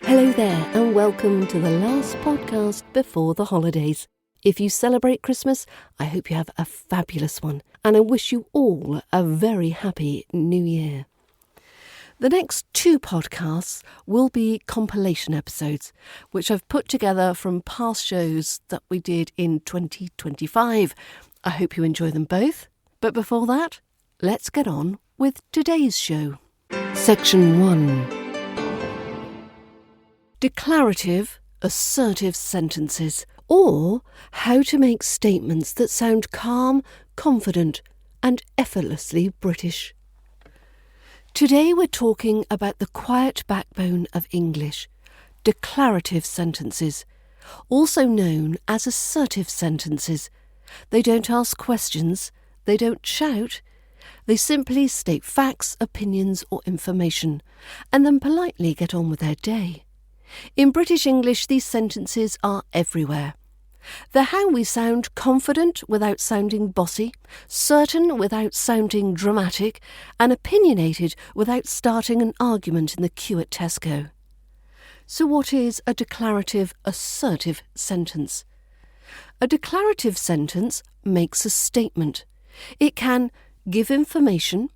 Hello there and welcome to the last podcast before the holidays. If you celebrate Christmas, I hope you have a fabulous one and I wish you all a very happy New Year. The next 2 podcasts will be compilation episodes, which I've put together from past shows that we did in 2025. I hope you enjoy them both. But before that, let's get on with today's show. Section 1. Declarative, assertive sentences, or how to make statements that sound calm, confident, and effortlessly British. Today we're talking about the quiet backbone of English, declarative sentences, also known as assertive sentences. They don't ask questions, they don't shout, they simply state facts, opinions, or information, and then politely get on with their day. In British English, these sentences are everywhere. They're how we sound confident without sounding bossy, certain without sounding dramatic, and opinionated without starting an argument in the queue at Tesco. So what is a declarative, assertive sentence? A declarative sentence makes a statement. It can give information,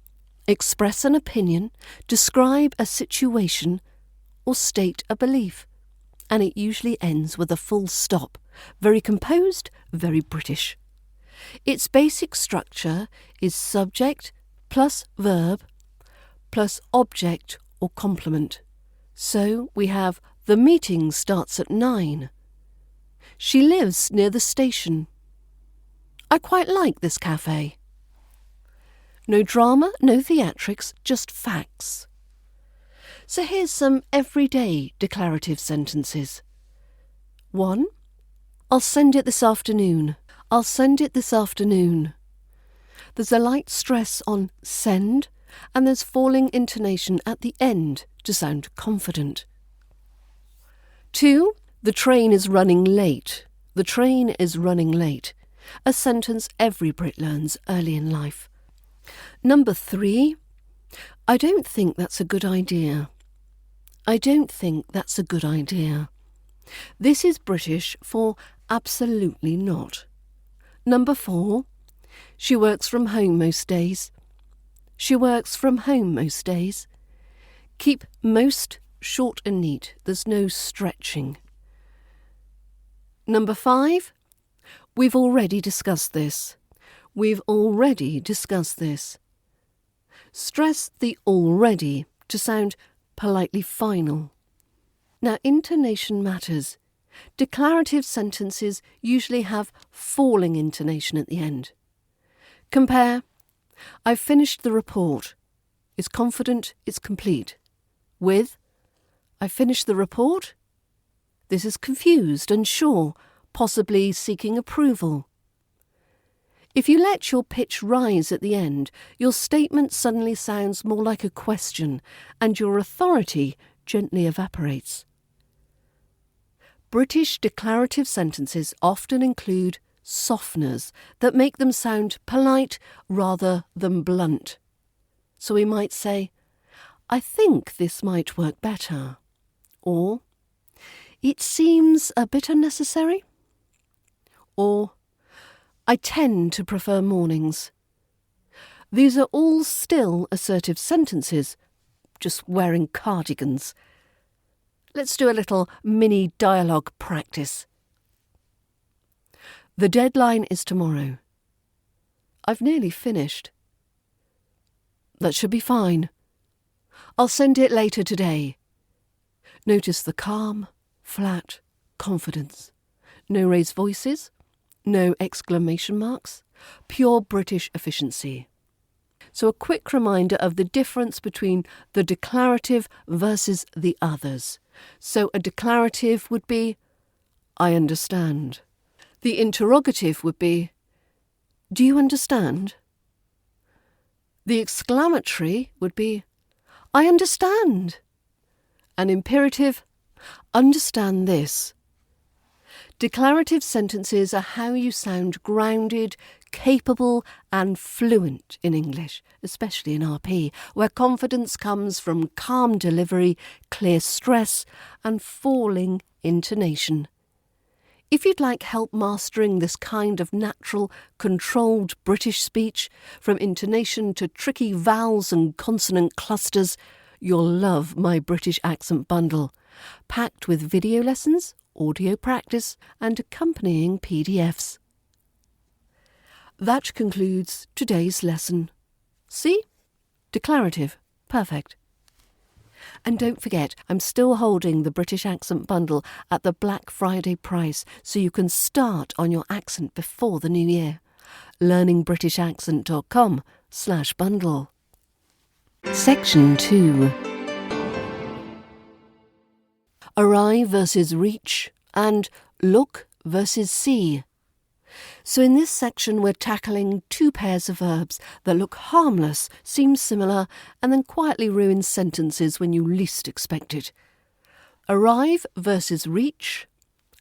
express an opinion, describe a situation, or state a belief, and it usually ends with a full stop. Very composed, very British. Its basic structure is subject plus verb plus object or complement. So we have the meeting starts at 9. She lives near the station. I quite like this cafe. No drama, no theatrics, just facts. So here's some everyday declarative sentences. 1. I'll send it this afternoon. I'll send it this afternoon. There's a light stress on send, and there's falling intonation at the end to sound confident. 2. The train is running late. The train is running late. A sentence every Brit learns early in life. 3. I don't think that's a good idea. I don't think that's a good idea. This is British for absolutely not. 4. She works from home most days. She works from home most days. Keep most short and neat. There's no stretching. 5. We've already discussed this. We've already discussed this. Stress the already to sound politely final. Now, intonation matters. Declarative sentences usually have falling intonation at the end. Compare, I've finished the report. It's confident, it's complete. With, I've finished the report. This is confused, unsure, possibly seeking approval. If you let your pitch rise at the end, your statement suddenly sounds more like a question, and your authority gently evaporates. British declarative sentences often include softeners that make them sound polite rather than blunt. So we might say, I think this might work better. Or, it seems a bit unnecessary. Or, I tend to prefer mornings. These are all still assertive sentences, just wearing cardigans. Let's do a little mini dialogue practice. The deadline is tomorrow. I've nearly finished. That should be fine. I'll send it later today. Notice the calm, flat confidence. No raised voices. No exclamation marks, pure British efficiency. So a quick reminder of the difference between the declarative versus the others. So a declarative would be, I understand. The interrogative would be, do you understand? The exclamatory would be, I understand. An imperative, understand this. Declarative sentences are how you sound grounded, capable and fluent in English, especially in RP, where confidence comes from calm delivery, clear stress, and falling intonation. If you'd like help mastering this kind of natural, controlled British speech, from intonation to tricky vowels and consonant clusters, you'll love my British Accent Bundle, packed with video lessons, audio practice, and accompanying PDFs. That concludes today's lesson. See? Declarative. Perfect. And don't forget, I'm still holding the British Accent Bundle at the Black Friday price, so you can start on your accent before the new year. learningbritishaccent.com/bundle. Section 2. Arrive versus reach and look versus see. So in this section we're tackling two pairs of verbs that look harmless, seem similar, and then quietly ruin sentences when you least expect it. Arrive versus reach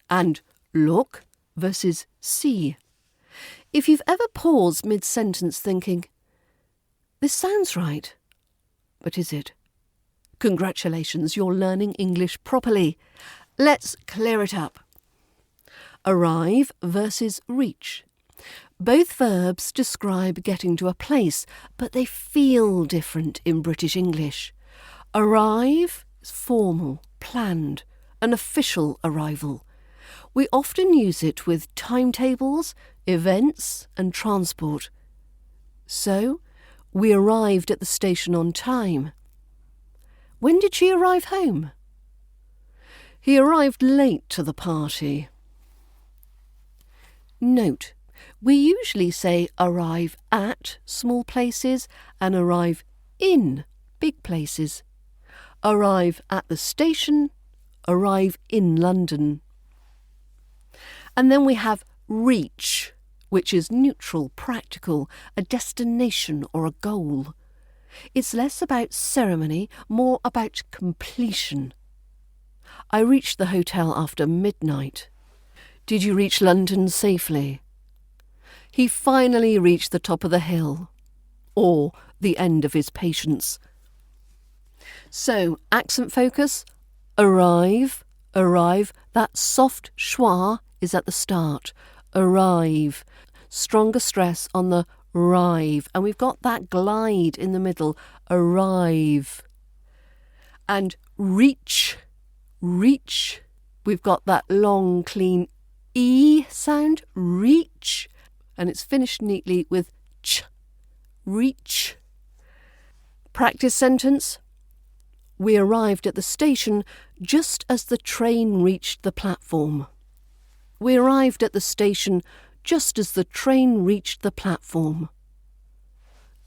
and look versus see. If you've ever paused mid-sentence thinking, this sounds right, but is it? Congratulations, you're learning English properly. Let's clear it up. Arrive versus reach. Both verbs describe getting to a place, but they feel different in British English. Arrive is formal, planned, an official arrival. We often use it with timetables, events, and transport. So, we arrived at the station on time. When did she arrive home? He arrived late to the party. Note, we usually say arrive at small places and arrive in big places. Arrive at the station, arrive in London. And then we have reach, which is neutral, practical, a destination or a goal. It's less about ceremony, more about completion. I reached the hotel after midnight. Did you reach London safely? He finally reached the top of the hill, or the end of his patience. So, accent focus, arrive, that soft schwa is at the start, arrive, stronger stress on the arrive, and we've got that glide in the middle, arrive. And reach, we've got that long, clean E sound, reach, and it's finished neatly with ch, reach. Practice sentence. We arrived at the station just as the train reached the platform. We arrived at the station just as the train reached the platform.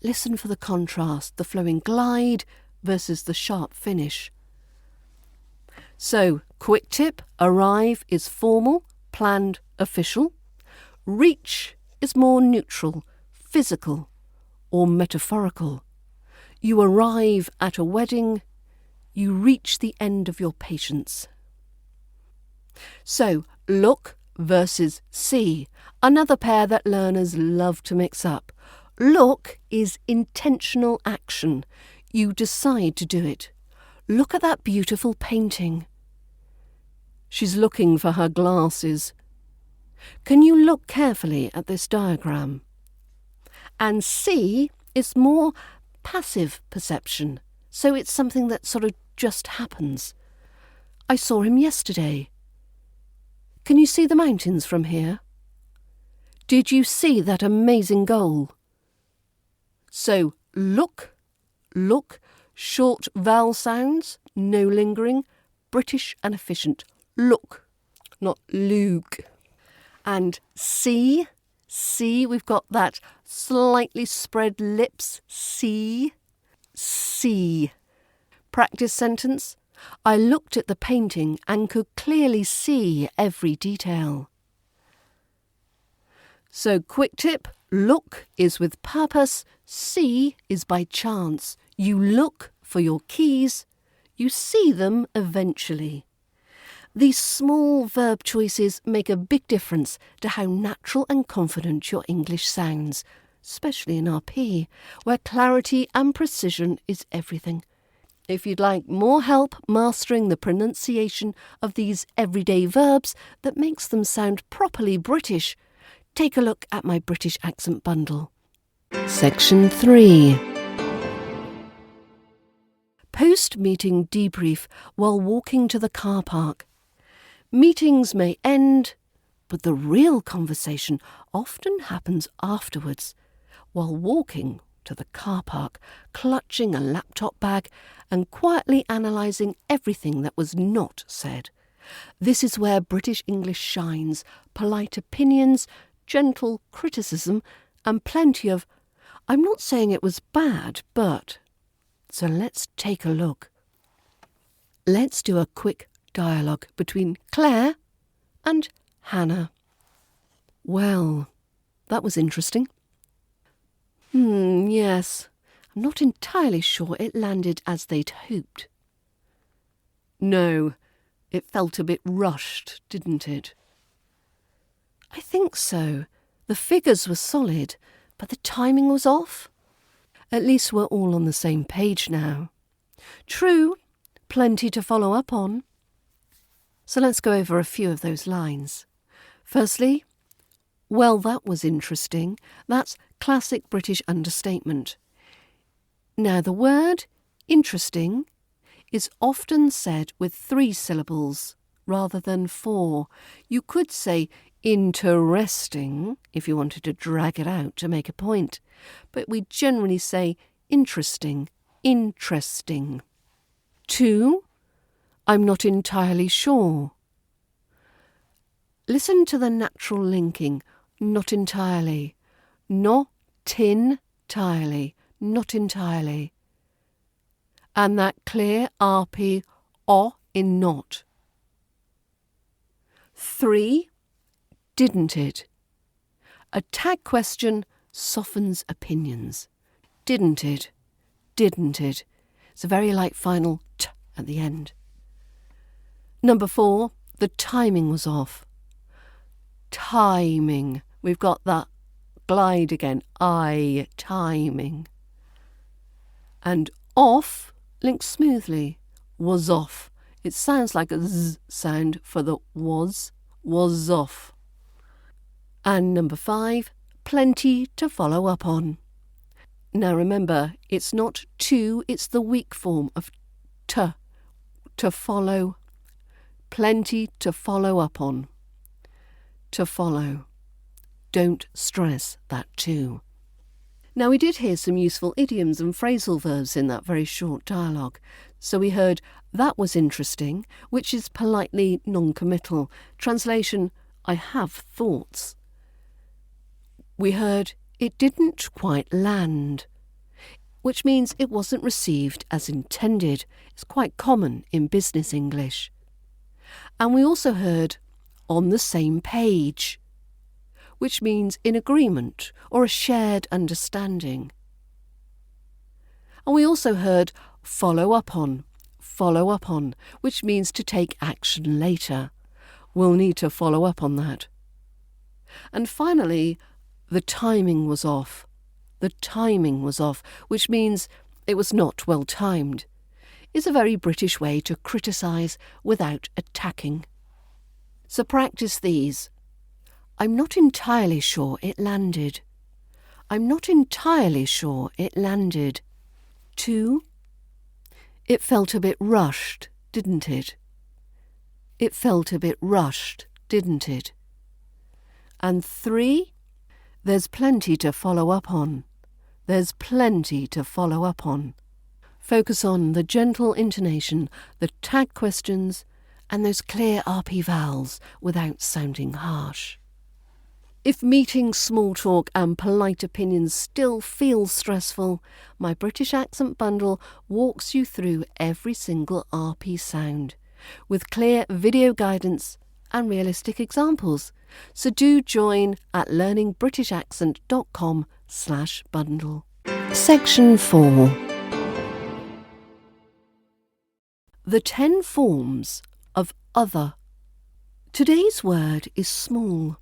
Listen for the contrast, the flowing glide versus the sharp finish. So, quick tip, arrive is formal, planned, official. Reach is more neutral, physical, or metaphorical. You arrive at a wedding, you reach the end of your patience. So, look versus see, another pair that learners love to mix up. Look is intentional action. You decide to do it. Look at that beautiful painting. She's looking for her glasses. Can you look carefully at this diagram? And see is more passive perception, so it's something that sort of just happens. I saw him yesterday. Can you see the mountains from here? Did you see that amazing goal? So, look, short vowel sounds, no lingering, British and efficient. Look, not Luke. And see, we've got that slightly spread lips, see. Practice sentence. I looked at the painting and could clearly see every detail. So, quick tip, look is with purpose, see is by chance. You look for your keys, you see them eventually. These small verb choices make a big difference to how natural and confident your English sounds, especially in RP, where clarity and precision is everything. If you'd like more help mastering the pronunciation of these everyday verbs that makes them sound properly British, take a look at my British accent bundle. Section 3. Post-meeting debrief while walking to the car park. Meetings may end, but the real conversation often happens afterwards, while walking to the car park, clutching a laptop bag and quietly analysing everything that was not said. This is where British English shines: polite opinions, gentle criticism, and plenty of, "I'm not saying it was bad, but..." So let's take a look. Let's do a quick dialogue between Claire and Hannah. Well, that was interesting. Yes, I'm not entirely sure it landed as they'd hoped. No, it felt a bit rushed, didn't it? I think so. The figures were solid, but the timing was off. At least we're all on the same page now. True, plenty to follow up on. So let's go over a few of those lines. Firstly, well, that was interesting. That's classic British understatement. Now, the word interesting is often said with 3 syllables rather than 4. You could say interesting if you wanted to drag it out to make a point, but we generally say interesting, interesting. 2, I'm not entirely sure. Listen to the natural linking, not entirely, not entirely, not entirely. And that clear RP O in not. 3, didn't it? A tag question softens opinions. Didn't it? Didn't it? It's a very light final t at the end. Number 4, the timing was off. Timing. We've got that glide again. Timing. And off links smoothly. Was off. It sounds like a z sound for the was off. And number 5, plenty to follow up on. Now remember, it's not to, it's the weak form of to follow. Plenty to follow up on. To follow. Don't stress that too. Now, we did hear some useful idioms and phrasal verbs in that very short dialogue. So we heard, that was interesting, which is politely non-committal. Translation, I have thoughts. We heard, it didn't quite land, which means it wasn't received as intended. It's quite common in business English. And we also heard, on the same page, which means in agreement or a shared understanding. And we also heard follow up on, which means to take action later. We'll need to follow up on that. And finally, the timing was off. The timing was off, which means it was not well timed. It's a very British way to criticise without attacking. So practice these. I'm not entirely sure it landed. I'm not entirely sure it landed. 2, it felt a bit rushed, didn't it? It felt a bit rushed, didn't it? And 3, there's plenty to follow up on. There's plenty to follow up on. Focus on the gentle intonation, the tag questions, and those clear RP vowels without sounding harsh. If meeting, small talk and polite opinions still feel stressful, my British Accent Bundle walks you through every single RP sound, with clear video guidance and realistic examples. So do join at learningbritishaccent.com/bundle. Section 4. The 10 forms of other Today's word is small,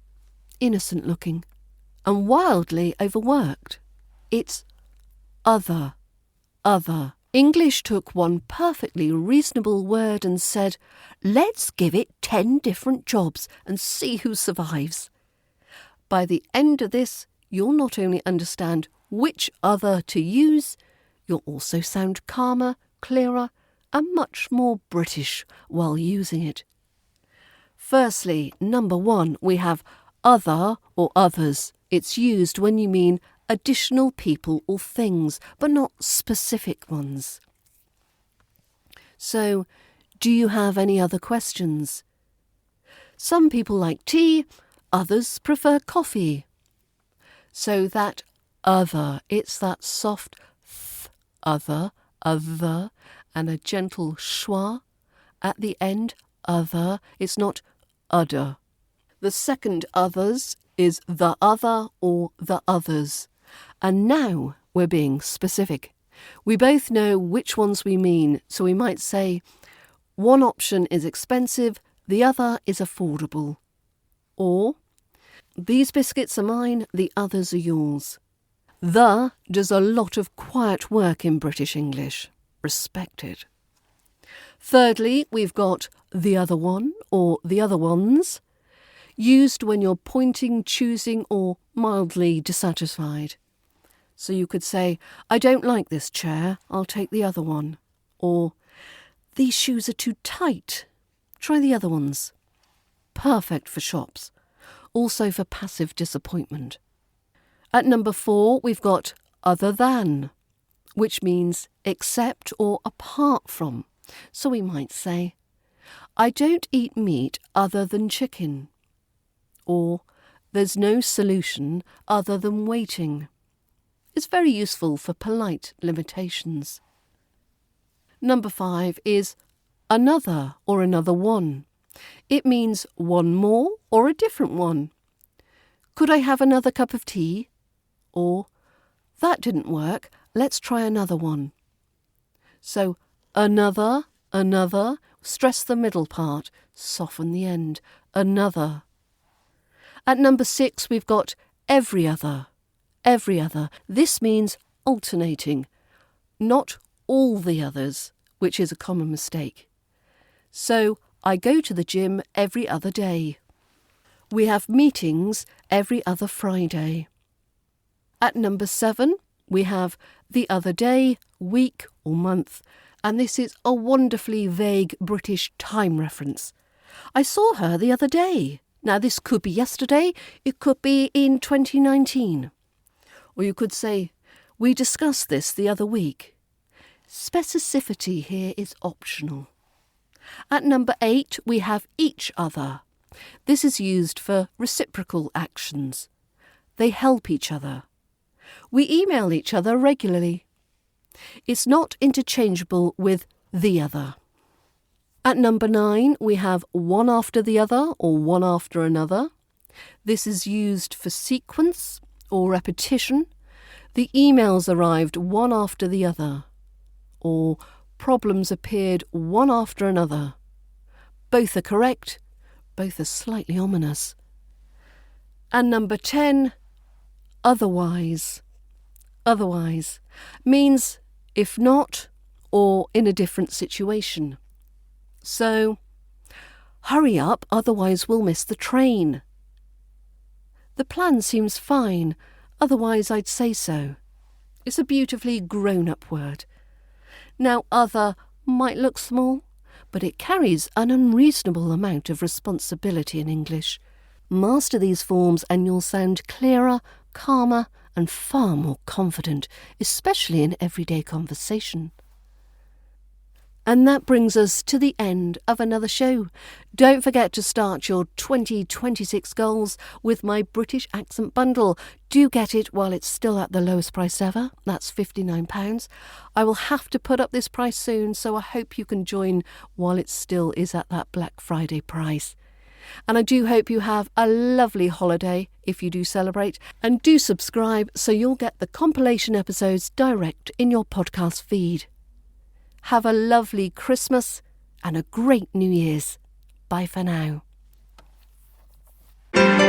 innocent looking, and wildly overworked. It's other. Other. English took one perfectly reasonable word and said, let's give it 10 different jobs and see who survives. By the end of this, you'll not only understand which other to use, you'll also sound calmer, clearer, and much more British while using it. Firstly, number 1, we have other or others. It's used when you mean additional people or things, but not specific ones. So, do you have any other questions? Some people like tea, others prefer coffee. So that other, it's that soft th, other, and a gentle schwa at the end, other. It's not udder. The second others is the other or the others. And now we're being specific. We both know which ones we mean, so we might say, one option is expensive, the other is affordable. Or, these biscuits are mine, the others are yours. The does a lot of quiet work in British English. Respected. Thirdly, we've got the other one or the other ones, used when you're pointing, choosing, or mildly dissatisfied. So you could say, I don't like this chair, I'll take the other one. Or, these shoes are too tight, try the other ones. Perfect for shops, also for passive disappointment. At number 4, we've got other than, which means except or apart from. So we might say, I don't eat meat other than chicken. Or, there's no solution other than waiting. It's very useful for polite limitations. Number 5 is another or another one. It means one more or a different one. Could I have another cup of tea? Or, that didn't work, let's try another one. So, another, stress the middle part, soften the end, another. At number 6, we've got every other. Every other. This means alternating, not all the others, which is a common mistake. So, I go to the gym every other day. We have meetings every other Friday. At number 7, we have the other day, week or month, and this is a wonderfully vague British time reference. I saw her the other day. Now, this could be yesterday, it could be in 2019. Or you could say, we discussed this the other week. Specificity here is optional. At number 8, we have each other. This is used for reciprocal actions. They help each other. We email each other regularly. It's not interchangeable with the other. At number 9, we have one after the other or one after another. This is used for sequence or repetition. The emails arrived one after the other. Or problems appeared one after another. Both are correct, both are slightly ominous. And number 10, otherwise. Otherwise means if not or in a different situation. So, hurry up, otherwise we'll miss the train. The plan seems fine, otherwise I'd say so. It's a beautifully grown-up word. Now, other might look small, but it carries an unreasonable amount of responsibility in English. Master these forms and you'll sound clearer, calmer, and far more confident, especially in everyday conversation. And that brings us to the end of another show. Don't forget to start your 2026 goals with my British Accent Bundle. Do get it while it's still at the lowest price ever. That's £59. I will have to put up this price soon, so I hope you can join while it still is at that Black Friday price. And I do hope you have a lovely holiday if you do celebrate. And do subscribe so you'll get the compilation episodes direct in your podcast feed. Have a lovely Christmas and a great New Year's. Bye for now. you.